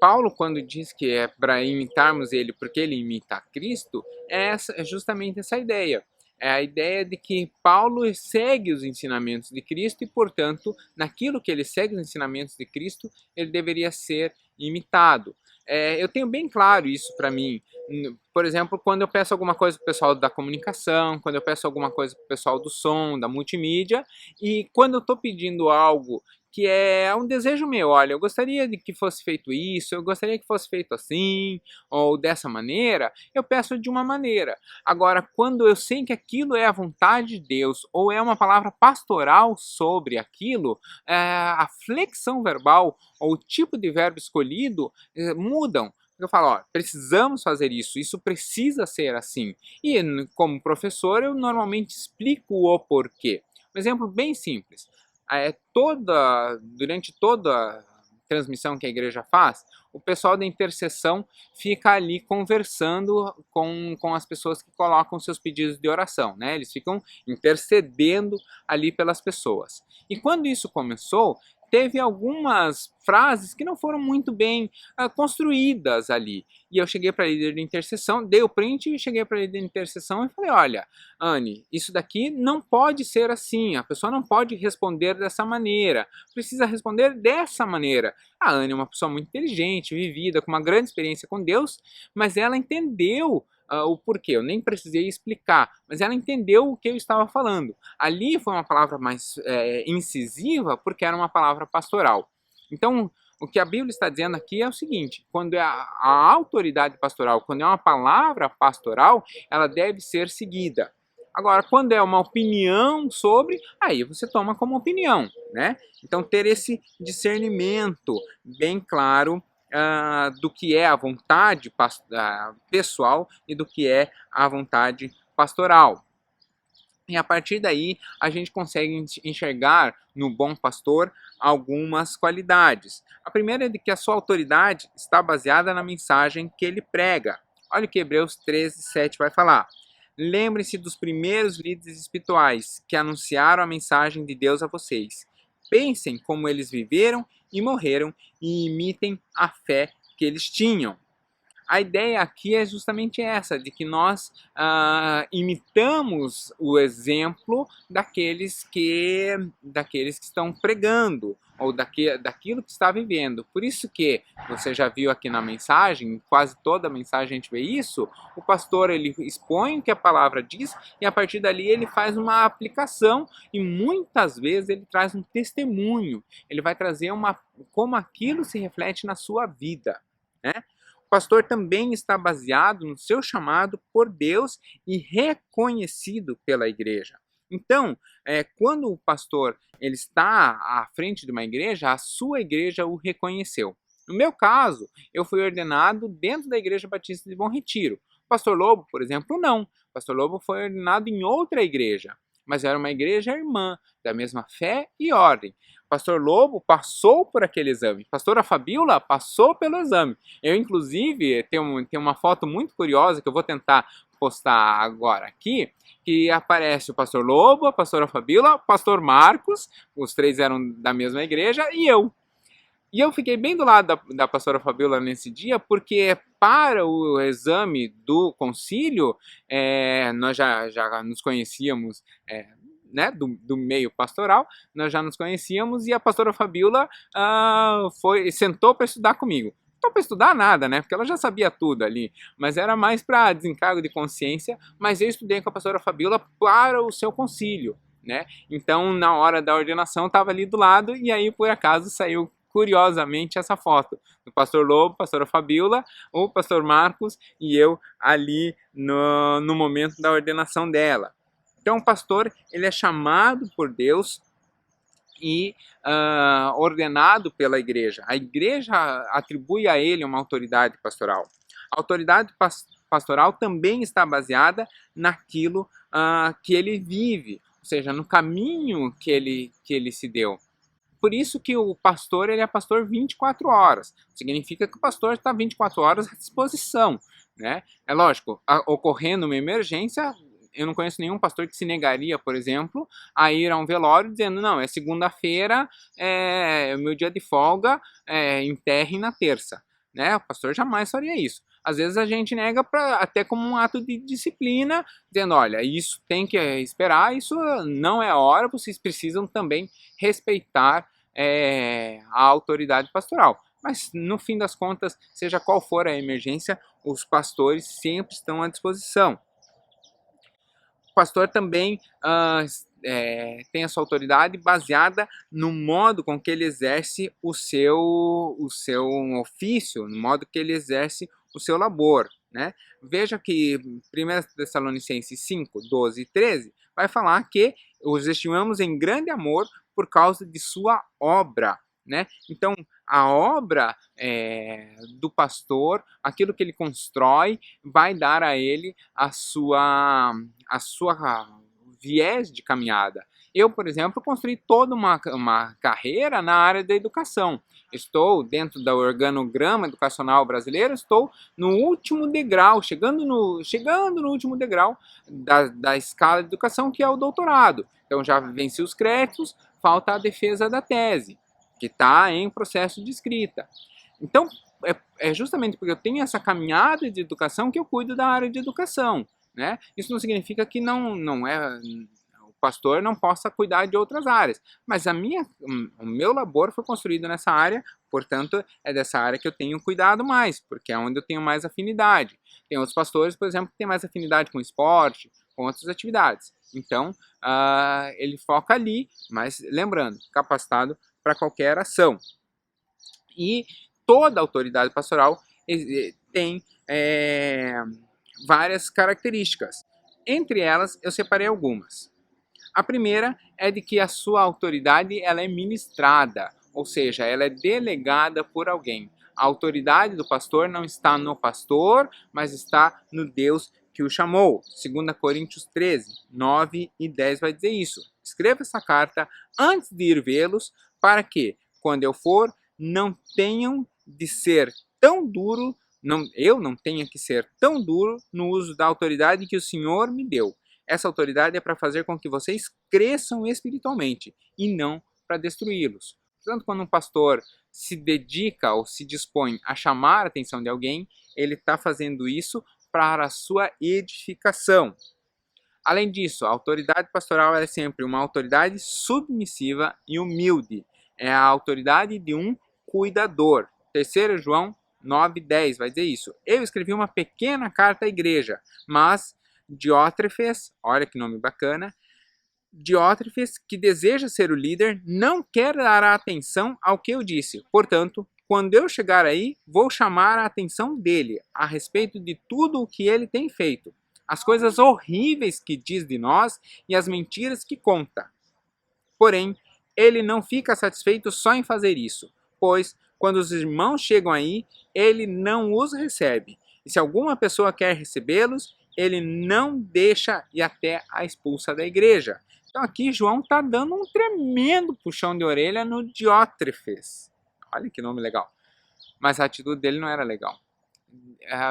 Paulo, quando diz que é para imitarmos ele porque ele imita a Cristo, é justamente essa ideia. É a ideia de que Paulo segue os ensinamentos de Cristo e, portanto, naquilo que ele segue os ensinamentos de Cristo, ele deveria ser imitado. Eu tenho bem claro isso para mim. Por exemplo, quando eu peço alguma coisa para o pessoal da comunicação, quando eu peço alguma coisa para o pessoal do som, da multimídia, e quando eu estou pedindo algo que é um desejo meu, olha, eu gostaria de que fosse feito isso, eu gostaria que fosse feito assim, ou dessa maneira, eu peço de uma maneira. Agora, quando eu sei que aquilo é a vontade de Deus, ou é uma palavra pastoral sobre aquilo, a flexão verbal, ou o tipo de verbo escolhido, mudam. Eu falo, ó, precisamos fazer isso, isso precisa ser assim. E como professor, eu normalmente explico o porquê. Um exemplo bem simples. Durante toda a transmissão que a igreja faz, o pessoal da intercessão fica ali conversando com as pessoas que colocam seus pedidos de oração, né? Eles ficam intercedendo ali pelas pessoas. E quando isso começou, teve algumas frases que não foram muito bem construídas ali. E eu cheguei para a líder de intercessão, dei o print e cheguei para a líder de intercessão e falei, olha, Anne, isso daqui não pode ser assim, a pessoa não pode responder dessa maneira, precisa responder dessa maneira. A Anne é uma pessoa muito inteligente, vivida, com uma grande experiência com Deus, mas ela entendeu o porquê, eu nem precisei explicar, mas ela entendeu o que eu estava falando. Ali foi uma palavra mais incisiva, porque era uma palavra pastoral. Então, o que a Bíblia está dizendo aqui é o seguinte, quando é a autoridade pastoral, quando é uma palavra pastoral, ela deve ser seguida. Agora, quando é uma opinião sobre, aí você toma como opinião, né? Então, ter esse discernimento bem claro do que é a vontade pessoal e do que é a vontade pastoral. E a partir daí a gente consegue enxergar no bom pastor algumas qualidades. A primeira é de que a sua autoridade está baseada na mensagem que ele prega. Olha o que Hebreus 13:7 vai falar. Lembrem-se dos primeiros líderes espirituais que anunciaram a mensagem de Deus a vocês. Pensem como eles viveram e morreram e imitem a fé que eles tinham. A ideia aqui é justamente essa, de que nós imitamos o exemplo daqueles que estão pregando, ou daquilo que está vivendo. Por isso que, você já viu aqui na mensagem, quase toda a mensagem a gente vê isso, o pastor ele expõe o que a palavra diz, e a partir dali ele faz uma aplicação, e muitas vezes ele traz um testemunho, ele vai trazer como aquilo se reflete na sua vida, né? O pastor também está baseado no seu chamado por Deus e reconhecido pela igreja. Então, quando o pastor ele está à frente de uma igreja, a sua igreja o reconheceu. No meu caso, eu fui ordenado dentro da Igreja Batista de Bom Retiro. O pastor Lobo, por exemplo, não. O pastor Lobo foi ordenado em outra igreja, mas era uma igreja irmã, da mesma fé e ordem. Pastor Lobo passou por aquele exame. Pastora Fabíola passou pelo exame. Eu, inclusive, tenho uma foto muito curiosa que eu vou tentar postar agora aqui, que aparece o pastor Lobo, a pastora Fabíola, o pastor Marcos, os três eram da mesma igreja, e eu. E eu fiquei bem do lado da pastora Fabíola nesse dia, porque para o exame do concílio, nós já nos conhecíamos, né, do meio pastoral, nós já nos conhecíamos, e a pastora Fabíola sentou para estudar comigo. Não para estudar nada, né, porque ela já sabia tudo ali, mas era mais para desencargo de consciência, mas eu estudei com a pastora Fabíola para o seu concílio, né, então na hora da ordenação eu estava ali do lado, e aí por acaso saiu curiosamente essa foto do pastor Lobo, pastora Fabíola, o pastor Marcos e eu ali no momento da ordenação dela. Então o pastor ele é chamado por Deus e ordenado pela igreja. A igreja atribui a ele uma autoridade pastoral. A autoridade pastoral também está baseada naquilo que ele vive, ou seja, no caminho que ele se deu. Por isso que o pastor ele é pastor 24 horas. Significa que o pastor está 24 horas à disposição, né? É lógico, ocorrendo uma emergência, eu não conheço nenhum pastor que se negaria, por exemplo, a ir a um velório dizendo, não, é segunda-feira, é o meu dia de folga, enterre na terça. Né? O pastor jamais faria isso. Às vezes a gente nega até como um ato de disciplina, dizendo, olha, isso tem que esperar, isso não é a hora, vocês precisam também respeitar a autoridade pastoral. Mas no fim das contas, seja qual for a emergência, os pastores sempre estão à disposição. O pastor também tem a sua autoridade baseada no modo com que ele exerce o seu ofício, no modo que ele exerce o seu labor, né? Veja que 1 Tessalonicenses 5, 12 e 13 vai falar que os estimamos em grande amor por causa de sua obra, né? Então, a obra do pastor, aquilo que ele constrói, vai dar a ele a sua viés de caminhada. Eu, por exemplo, construí toda uma carreira na área da educação. Estou dentro do organograma educacional brasileiro, estou no último degrau, chegando no último degrau da escala de educação, que é o doutorado. Então já venci os créditos, falta a defesa da tese, que está em processo de escrita. Então, é justamente porque eu tenho essa caminhada de educação que eu cuido da área de educação. Né? Isso não significa que o pastor não possa cuidar de outras áreas, mas o meu labor foi construído nessa área, portanto é dessa área que eu tenho cuidado mais, porque é onde eu tenho mais afinidade. Tem outros pastores, por exemplo, que têm mais afinidade com esporte, com outras atividades. Então ele foca ali, mas lembrando, capacitado para qualquer ação. E toda autoridade pastoral tem várias características. Entre elas, eu separei algumas. A primeira é de que a sua autoridade ela é ministrada, ou seja, ela é delegada por alguém. A autoridade do pastor não está no pastor, mas está no Deus que o chamou. 2 Coríntios 13, 9 e 10 vai dizer isso. Escreva essa carta antes de ir vê-los, para que, quando eu for, não tenham de ser tão duro, eu não tenha que ser tão duro no uso da autoridade que o Senhor me deu. Essa autoridade é para fazer com que vocês cresçam espiritualmente e não para destruí-los. Portanto, quando um pastor se dedica ou se dispõe a chamar a atenção de alguém, ele está fazendo isso para a sua edificação. Além disso, a autoridade pastoral é sempre uma autoridade submissiva e humilde. É a autoridade de um cuidador. 3 João 9:10 vai dizer isso. Eu escrevi uma pequena carta à igreja, mas Diótrefes, olha que nome bacana, Diótrefes, que deseja ser o líder, não quer dar atenção ao que eu disse. Portanto, quando eu chegar aí, vou chamar a atenção dele a respeito de tudo o que ele tem feito, as coisas horríveis que diz de nós e as mentiras que conta. Porém, ele não fica satisfeito só em fazer isso, pois, quando os irmãos chegam aí, ele não os recebe. E se alguma pessoa quer recebê-los, ele não deixa e até a expulsa da igreja. Então aqui João está dando um tremendo puxão de orelha no Diótrefes. Olha que nome legal. Mas a atitude dele não era legal.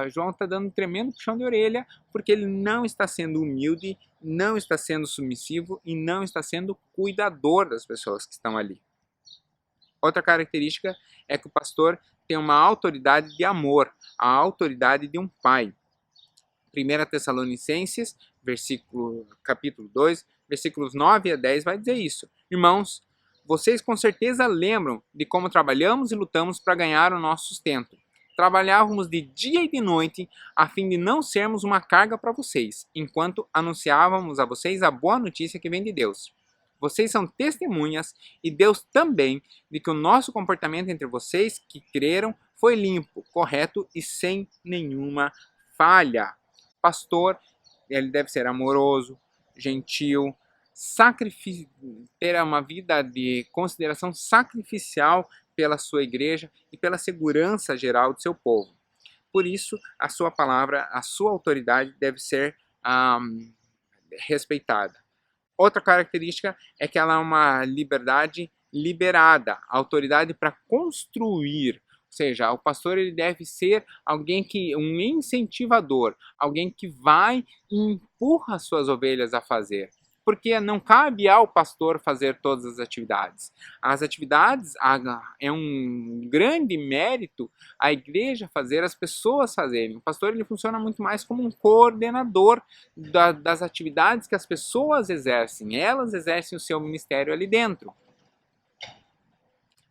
João está dando um tremendo puxão de orelha porque ele não está sendo humilde, não está sendo submissivo e não está sendo cuidador das pessoas que estão ali. Outra característica é que o pastor tem uma autoridade de amor, a autoridade de um pai. 1 Tessalonicenses, capítulo 2, versículos 9 a 10 vai dizer isso. Irmãos, vocês com certeza lembram de como trabalhamos e lutamos para ganhar o nosso sustento. Trabalhávamos de dia e de noite a fim de não sermos uma carga para vocês, enquanto anunciávamos a vocês a boa notícia que vem de Deus. Vocês são testemunhas, e Deus também, de que o nosso comportamento entre vocês que creram foi limpo, correto e sem nenhuma falha. Pastor, ele deve ser amoroso, gentil, ter uma vida de consideração sacrificial pela sua igreja e pela segurança geral do seu povo. Por isso, a sua palavra, a sua autoridade deve ser respeitada. Outra característica é que ela é uma liberdade liberada, autoridade para construir. Ou seja, o pastor ele deve ser um incentivador, alguém que vai e empurra suas ovelhas a fazer. Porque não cabe ao pastor fazer todas as atividades. As atividades é um grande mérito a igreja fazer, as pessoas fazerem. O pastor ele funciona muito mais como um coordenador das atividades que as pessoas exercem. Elas exercem o seu ministério ali dentro.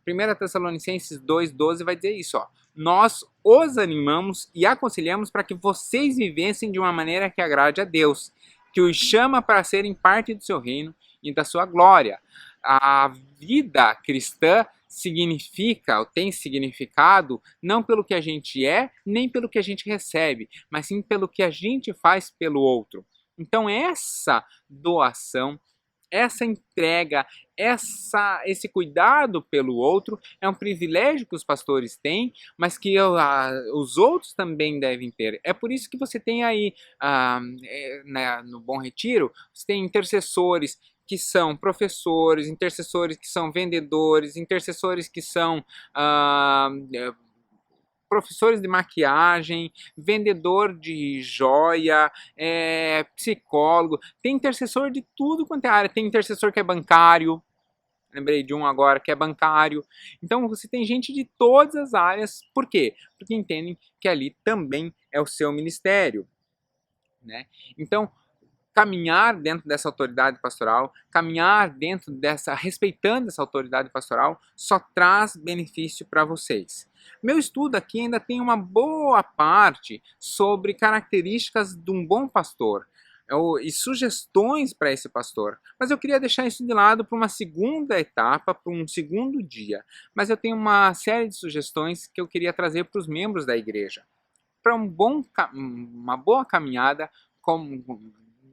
1 Tessalonicenses 2,12 vai dizer isso. Nós os animamos e aconselhamos para que vocês vivessem de uma maneira que agrade a Deus, que os chama para serem parte do seu reino e da sua glória. A vida cristã significa, ou tem significado, não pelo que a gente é, nem pelo que a gente recebe, mas sim pelo que a gente faz pelo outro. Então essa doação, essa entrega, esse cuidado pelo outro é um privilégio que os pastores têm, mas que os outros também devem ter. É por isso que você tem aí, no Bom Retiro, você tem intercessores que são professores, intercessores que são vendedores, intercessores que são professores de maquiagem, vendedor de joia, psicólogo, tem intercessor de tudo quanto é área, tem intercessor que é bancário, lembrei de um agora que é bancário, então você tem gente de todas as áreas, por quê? Porque entendem que ali também é o seu ministério, né? Então, caminhar dentro dessa autoridade pastoral, respeitando essa autoridade pastoral, só traz benefício para vocês. Meu estudo aqui ainda tem uma boa parte sobre características de um bom pastor e sugestões para esse pastor, mas eu queria deixar isso de lado para uma segunda etapa, para um segundo dia. Mas eu tenho uma série de sugestões que eu queria trazer para os membros da igreja, para uma boa caminhada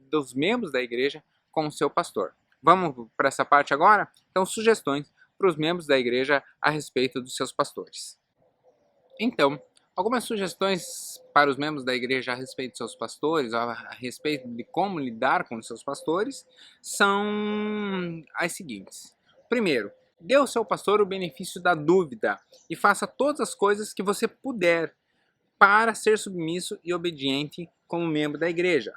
dos membros da igreja com o seu pastor. Vamos para essa parte agora? Então, sugestões para os membros da igreja a respeito dos seus pastores. Então, Algumas sugestões para os membros da igreja a respeito de seus pastores, a respeito de como lidar com os seus pastores, são as seguintes. Primeiro, dê ao seu pastor o benefício da dúvida e faça todas as coisas que você puder para ser submisso e obediente como membro da igreja.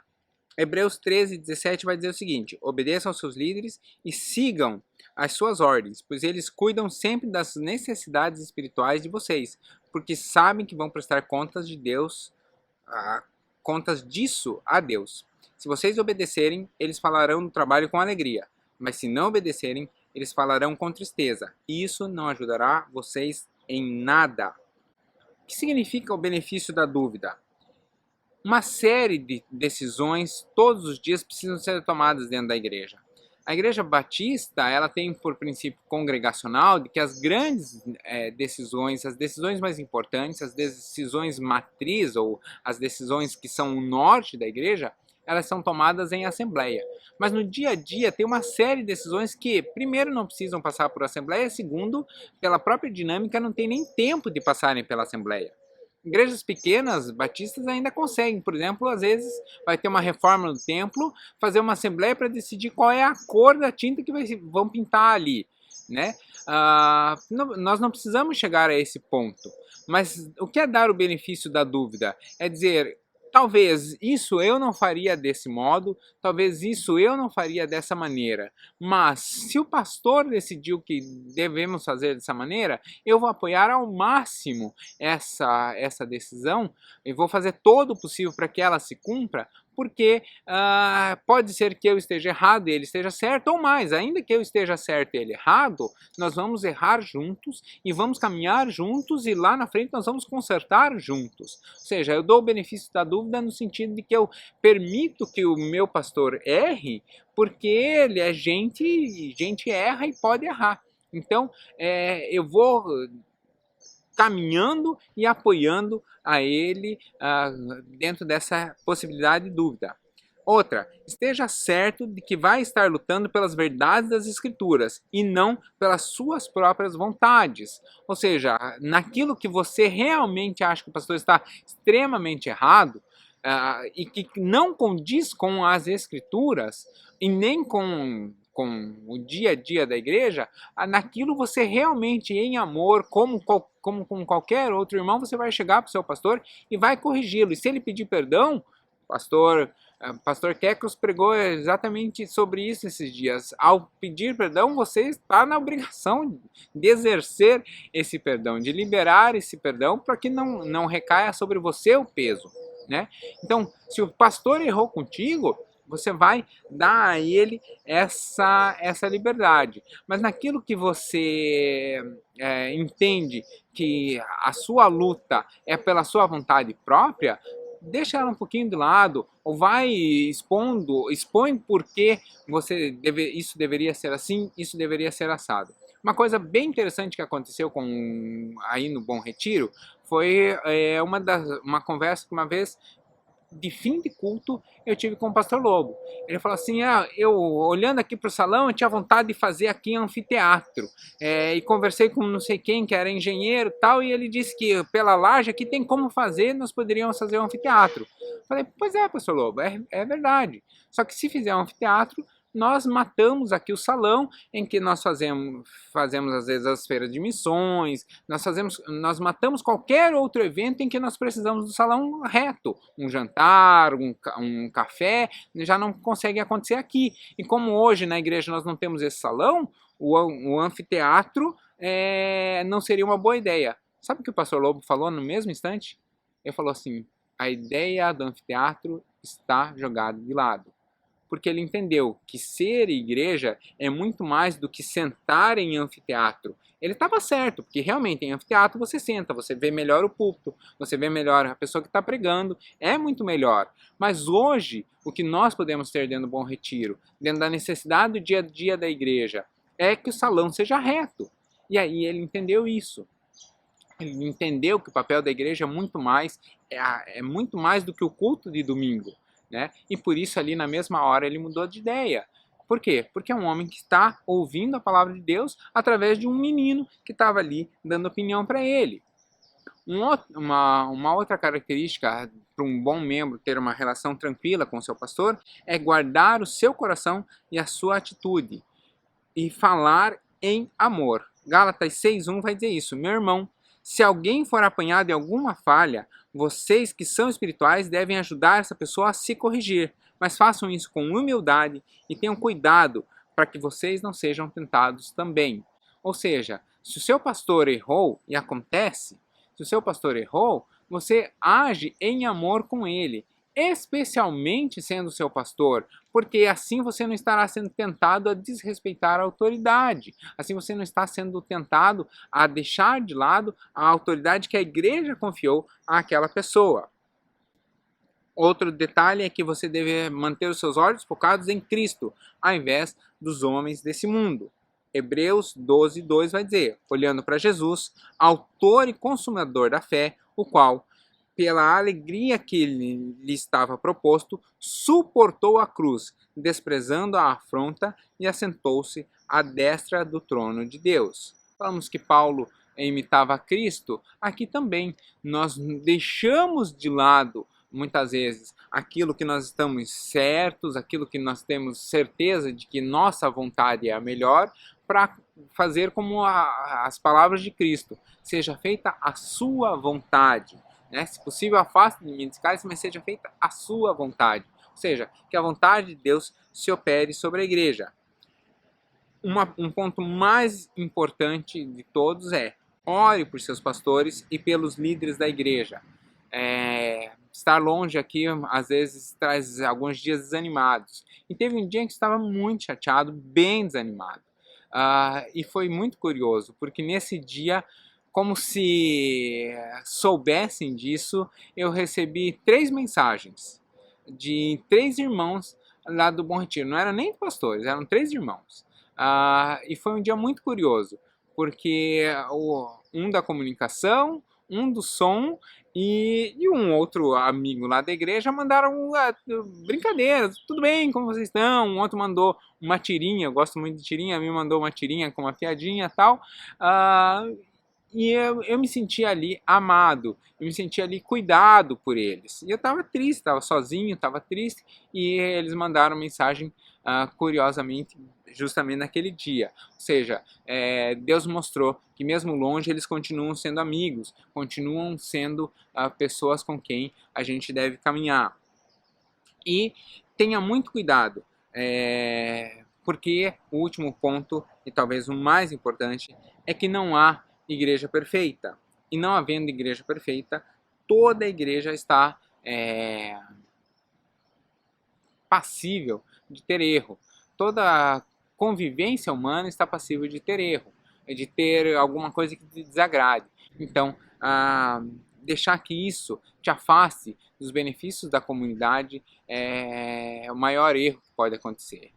Hebreus 13:17 vai dizer o seguinte: obedeçam aos seus líderes e sigam as suas ordens, pois eles cuidam sempre das necessidades espirituais de vocês, porque sabem que vão prestar contas de Deus, contas disso a Deus. Se vocês obedecerem, eles falarão do trabalho com alegria, mas se não obedecerem, eles falarão com tristeza. E isso não ajudará vocês em nada. O que significa o benefício da dúvida? Uma série de decisões todos os dias precisam ser tomadas dentro da igreja. A igreja batista, ela tem por princípio congregacional de que as grandes decisões, as decisões mais importantes, as decisões matriz ou as decisões que são o norte da igreja, elas são tomadas em assembleia. Mas no dia a dia tem uma série de decisões que, primeiro, não precisam passar por assembleia, segundo, pela própria dinâmica, não tem nem tempo de passarem pela assembleia. Igrejas pequenas, batistas, ainda conseguem, por exemplo, às vezes vai ter uma reforma no templo, fazer uma assembleia para decidir qual é a cor da tinta que vão pintar ali, né? Nós não precisamos chegar a esse ponto, mas o que é dar o benefício da dúvida? É dizer, talvez isso eu não faria desse modo, talvez isso eu não faria dessa maneira, mas se o pastor decidiu que devemos fazer dessa maneira, eu vou apoiar ao máximo essa decisão e vou fazer todo o possível para que ela se cumpra, porque pode ser que eu esteja errado e ele esteja certo, ou mais, ainda que eu esteja certo e ele errado, nós vamos errar juntos e vamos caminhar juntos e lá na frente nós vamos consertar juntos. Ou seja, eu dou o benefício da dúvida no sentido de que eu permito que o meu pastor erre, porque ele é gente, e gente erra e pode errar. Então, eu vou caminhando e apoiando a ele dentro dessa possibilidade de dúvida. Outra, esteja certo de que vai estar lutando pelas verdades das Escrituras e não pelas suas próprias vontades. Ou seja, naquilo que você realmente acha que o pastor está extremamente errado e que não condiz com as Escrituras e nem com o dia a dia da igreja, naquilo você realmente, em amor, como com qualquer outro irmão, você vai chegar para o seu pastor e vai corrigi-lo. E se ele pedir perdão, pastor Kekos pregou exatamente sobre isso esses dias. Ao pedir perdão, você está na obrigação de exercer esse perdão, de liberar esse perdão para que não recaia sobre você o peso, né? Então, se o pastor errou contigo, você vai dar a ele essa liberdade. Mas naquilo que você entende que a sua luta é pela sua vontade própria, deixa ela um pouquinho de lado, ou vai expõe por que isso deveria ser assim, isso deveria ser assado. Uma coisa bem interessante que aconteceu aí no Bom Retiro foi uma conversa que uma vez de fim de culto eu tive com o pastor Lobo. Ele falou assim, eu olhando aqui para o salão, eu tinha vontade de fazer aqui anfiteatro, e conversei com não sei quem que era engenheiro e tal, e ele disse que pela laje aqui tem como fazer, nós poderíamos fazer um anfiteatro. Falei, pois é, pastor Lobo, é verdade, só que se fizer um anfiteatro, nós matamos aqui o salão em que nós fazemos às vezes as feiras de missões, nós matamos qualquer outro evento em que nós precisamos do salão reto, um jantar, um café, já não consegue acontecer aqui. E como hoje na igreja nós não temos esse salão, o anfiteatro não seria uma boa ideia. Sabe o que o pastor Lobo falou no mesmo instante? Ele falou assim, a ideia do anfiteatro está jogada de lado. Porque ele entendeu que ser igreja é muito mais do que sentar em anfiteatro. Ele estava certo, porque realmente em anfiteatro você senta, você vê melhor o púlpito, você vê melhor a pessoa que está pregando, é muito melhor. Mas hoje, o que nós podemos ter dentro do Bom Retiro, dentro da necessidade do dia a dia da igreja, é que o salão seja reto. E aí ele entendeu isso. Ele entendeu que o papel da igreja é muito mais do que o culto de domingo. Né? E por isso ali na mesma hora ele mudou de ideia. Por quê? Porque é um homem que está ouvindo a palavra de Deus através de um menino que estava ali dando opinião para ele. Uma outra característica para um bom membro ter uma relação tranquila com o seu pastor é guardar o seu coração e a sua atitude e falar em amor. Gálatas 6:1 vai dizer isso. Meu irmão, se alguém for apanhado em alguma falha, vocês que são espirituais devem ajudar essa pessoa a se corrigir, mas façam isso com humildade e tenham cuidado para que vocês não sejam tentados também. Ou seja, se o seu pastor errou, e acontece, se o seu pastor errou, você age em amor com ele, especialmente sendo seu pastor, porque assim você não estará sendo tentado a desrespeitar a autoridade. Assim você não está sendo tentado a deixar de lado a autoridade que a igreja confiou àquela pessoa. Outro detalhe é que você deve manter os seus olhos focados em Cristo, ao invés dos homens desse mundo. Hebreus 12:2 vai dizer, olhando para Jesus, autor e consumador da fé, o qual, pela alegria que lhe estava proposto, suportou a cruz, desprezando a afronta, e assentou-se à destra do trono de Deus. Falamos que Paulo imitava a Cristo, aqui também nós deixamos de lado muitas vezes aquilo que nós estamos certos, aquilo que nós temos certeza de que nossa vontade é a melhor, para fazer como as palavras de Cristo, seja feita a sua vontade. Né? Se possível, afaste de mim desse cálice, mas seja feita a sua vontade. Ou seja, que a vontade de Deus se opere sobre a igreja. Um ponto mais importante de todos é: ore por seus pastores e pelos líderes da igreja. Estar longe aqui, às vezes, traz alguns dias desanimados. E teve um dia em que estava muito chateado, bem desanimado. E foi muito curioso, porque nesse dia, como se soubessem disso, eu recebi 3 mensagens de 3 irmãos lá do Bom Retiro. Não eram nem pastores, eram 3 irmãos. E foi um dia muito curioso, porque um da comunicação, um do som e um outro amigo lá da igreja mandaram brincadeiras. Tudo bem, como vocês estão? Um outro mandou uma tirinha, eu gosto muito de tirinha, me mandou uma tirinha com uma piadinha e tal. E eu me senti ali amado, eu me senti ali cuidado por eles. E eu estava triste, estava sozinho, estava triste, e eles mandaram mensagem, curiosamente, justamente naquele dia. Ou seja, Deus mostrou que mesmo longe eles continuam sendo amigos, continuam sendo pessoas com quem a gente deve caminhar. E tenha muito cuidado, porque o último ponto, e talvez o mais importante, é que não há igreja perfeita. E não havendo igreja perfeita, toda a igreja está passível de ter erro. Toda convivência humana está passível de ter erro, de ter alguma coisa que te desagrade. Então, deixar que isso te afaste dos benefícios da comunidade é o maior erro que pode acontecer.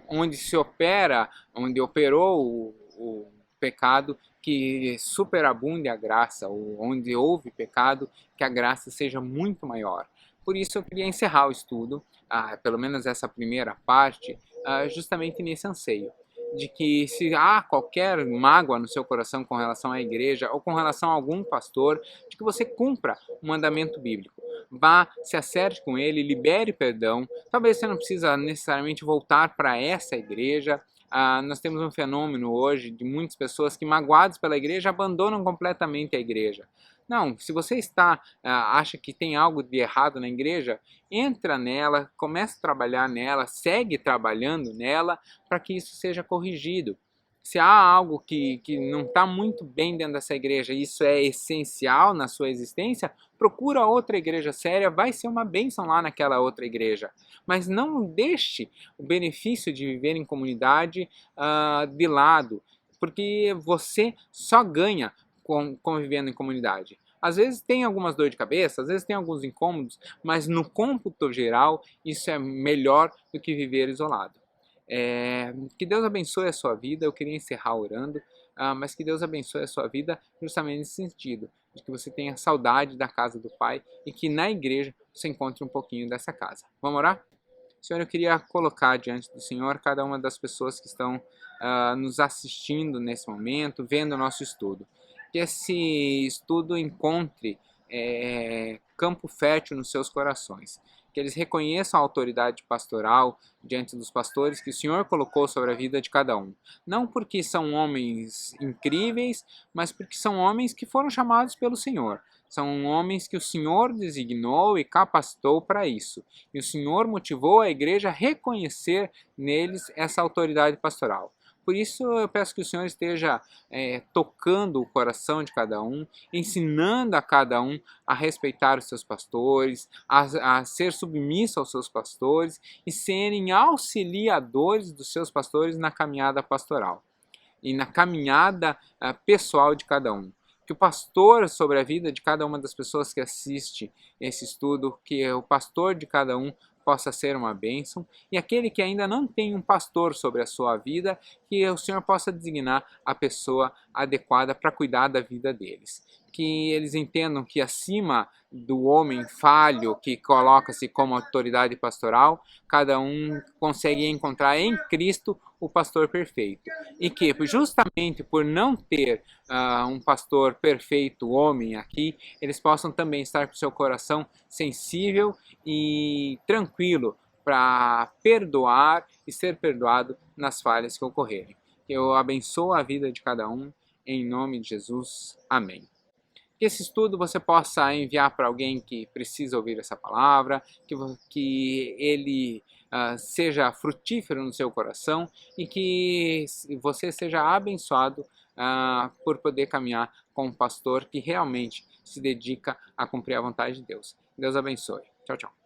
Onde operou o pecado, que superabunde a graça, ou onde houve pecado, que a graça seja muito maior. Por isso eu queria encerrar o estudo, pelo menos essa primeira parte, justamente nesse anseio, de que se há qualquer mágoa no seu coração com relação à igreja ou com relação a algum pastor, de que você cumpra o mandamento bíblico. Vá, se acerte com ele, libere perdão. Talvez você não precisa necessariamente voltar para essa igreja. Nós temos um fenômeno hoje de muitas pessoas que, magoadas pela igreja, abandonam completamente a igreja. Não, se você acha que tem algo de errado na igreja, entra nela, começa a trabalhar nela, segue trabalhando nela para que isso seja corrigido. Se há algo que não está muito bem dentro dessa igreja, isso é essencial na sua existência, procura outra igreja séria, vai ser uma bênção lá naquela outra igreja. Mas não deixe o benefício de viver em comunidade de lado, porque você só ganha convivendo em comunidade. Às vezes tem algumas dores de cabeça, às vezes tem alguns incômodos, mas no cômputo geral isso é melhor do que viver isolado. Que Deus abençoe a sua vida. Eu queria encerrar orando, mas que Deus abençoe a sua vida justamente nesse sentido, de que você tenha saudade da casa do Pai e que na igreja você encontre um pouquinho dessa casa. Vamos orar? Senhor, eu queria colocar diante do Senhor cada uma das pessoas que estão nos assistindo nesse momento, vendo o nosso estudo. que esse estudo encontre campo fértil nos seus corações, que eles reconheçam a autoridade pastoral diante dos pastores que o Senhor colocou sobre a vida de cada um. Não porque são homens incríveis, mas porque são homens que foram chamados pelo Senhor. São homens que o Senhor designou e capacitou para isso. E o Senhor motivou a igreja a reconhecer neles essa autoridade pastoral. Por isso eu peço que o Senhor esteja tocando o coração de cada um, ensinando a cada um a respeitar os seus pastores, a ser submisso aos seus pastores e serem auxiliadores dos seus pastores na caminhada pastoral e na caminhada pessoal de cada um. Que o pastor sobre a vida de cada uma das pessoas que assiste esse estudo, que o pastor de cada um possa ser uma bênção, e aquele que ainda não tem um pastor sobre a sua vida, que o Senhor possa designar a pessoa adequada para cuidar da vida deles. Que eles entendam que acima do homem falho que coloca-se como autoridade pastoral, cada um consegue encontrar em Cristo o pastor perfeito. E que justamente por não ter um pastor perfeito, homem aqui, eles possam também estar com seu coração sensível e tranquilo para perdoar e ser perdoado nas falhas que ocorrerem. Que eu abençoo a vida de cada um, em nome de Jesus. Amém. Que esse estudo você possa enviar para alguém que precisa ouvir essa palavra, que ele seja frutífero no seu coração e que você seja abençoado por poder caminhar com um pastor que realmente se dedica a cumprir a vontade de Deus. Deus abençoe. Tchau, tchau.